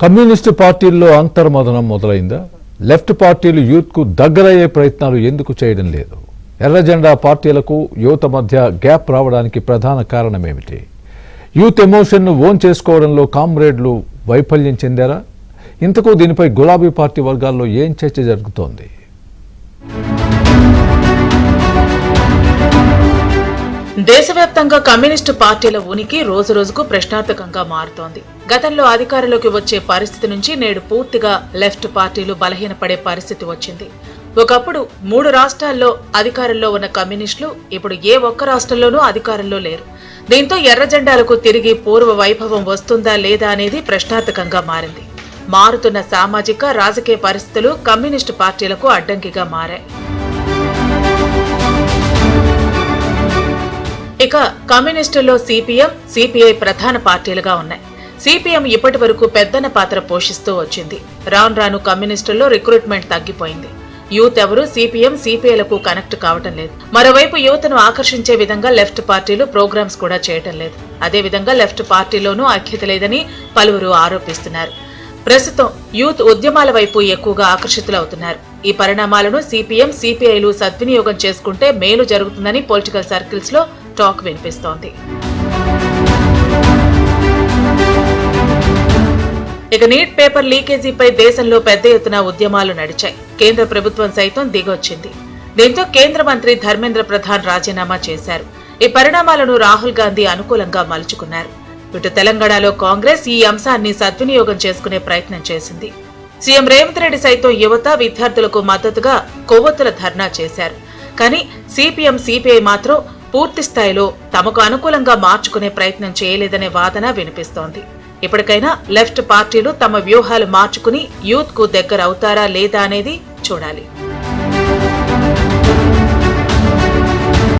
Communist పార్టీల్లో అంతర్మదనం మొదలైందా? Left పార్టీలు యూత్కు దగ్గరయ్యే ప్రయత్నాలు ఎందుకు చేయడం లేదు? ఎర్ర జెండా పార్టీలకు యువత మధ్య గ్యాప్ రావడానికి ప్రధాన కారణమేమిటి? యూత్ ఎమోషన్ను ఓన్ చేసుకోవడంలో కామ్రేడ్లు వైఫల్యం చెందారా? ఇంతకు దీనిపై గులాబీ పార్టీ వర్గాల్లో ఏం చర్చ జరుగుతోంది? దేశవ్యాప్తంగా కమ్యూనిస్టు పార్టీల ఉనికి రోజురోజుకు ప్రశ్నార్థకంగా మారుతోంది. గతంలో అధికారంలోకి వచ్చే పరిస్థితి నుంచి నేడు పూర్తిగా లెఫ్ట్ పార్టీలు బలహీనపడే పరిస్థితి వచ్చింది. ఒకప్పుడు 3 రాష్ట్రాల్లో అధికారంలో ఉన్న కమ్యూనిస్టులు ఇప్పుడు ఏ ఒక్క రాష్ట్రంలోనూ అధికారంలో లేరు. దీంతో ఎర్ర జెండాలకు తిరిగి పూర్వ వైభవం వస్తుందా లేదా అనేది ప్రశ్నార్థకంగా మారింది. మారుతున్న సామాజిక రాజకీయ పరిస్థితులు కమ్యూనిస్టు పార్టీలకు అడ్డంకిగా మారాయి. ఇక కమ్యూనిస్టుల్లో సిపిఎం, సిపిఐ ప్రధాన పార్టీలుగా ఉన్నాయి. సిపిఎం ఇప్పటి వరకు పెద్దన పాత్ర పోషిస్తూ వచ్చింది. రాను రాను కమ్యూనిస్టుల్లో రిక్రూట్మెంట్ తగ్గిపోయింది. యూత్ ఎవరూ సిపిఎం, సిపిఐలకు కనెక్ట్ కావటం లేదు. మరోవైపు యువతను ఆకర్షించే విధంగా లెఫ్ట్ పార్టీలు ప్రోగ్రామ్స్ కూడా చేయటం లేదు. అదేవిధంగా లెఫ్ట్ పార్టీలోనూ ఐక్యత లేదని పలువురు ఆరోపిస్తున్నారు. ప్రస్తుతం యూత్ ఉద్యమాల వైపు ఎక్కువగా ఆకర్షితులవుతున్నారు. ఈ పరిణామాలను సిపిఎం, సిపిఐలు సద్వినియోగం చేసుకుంటే మేలు జరుగుతుందని పొలిటికల్ సర్కిల్స్ లో టాక్ వినిపిస్తోంది. ఇక నీట్ పేపర్ లీకేజీపై దేశంలో పెద్ద ఎత్తున ఉద్యమాలు నడిచాయి. కేంద్ర ప్రభుత్వం సైతం దిగొచ్చింది. దీంతో కేంద్ర మంత్రి ధర్మేంద్ర ప్రధాన్ రాజీనామా చేశారు. ఈ పరిణామాలను రాహుల్ గాంధీ అనుకూలంగా మలుచుకున్నారు. ఇటు తెలంగాణలో కాంగ్రెస్ ఈ అంశాన్ని సద్వినియోగం చేసుకునే ప్రయత్నం చేసింది. సీఎం రేవంత్ రెడ్డి సైతం యువత, విద్యార్థులకు మద్దతుగా కొవ్వొత్తుల ధర్నా చేశారు. కానీ సిపిఎం, సిపిఐ మాత్రం పూర్తి స్థాయిలో తమకు అనుకూలంగా మార్చుకునే ప్రయత్నం చేయలేదనే వాదన వినిపిస్తోంది. ఇప్పటికైనా లెఫ్ట్ పార్టీలు తమ వ్యూహాలు మార్చుకుని యూత్ కు దగ్గర అవుతారా లేదా అనేది చూడాలి.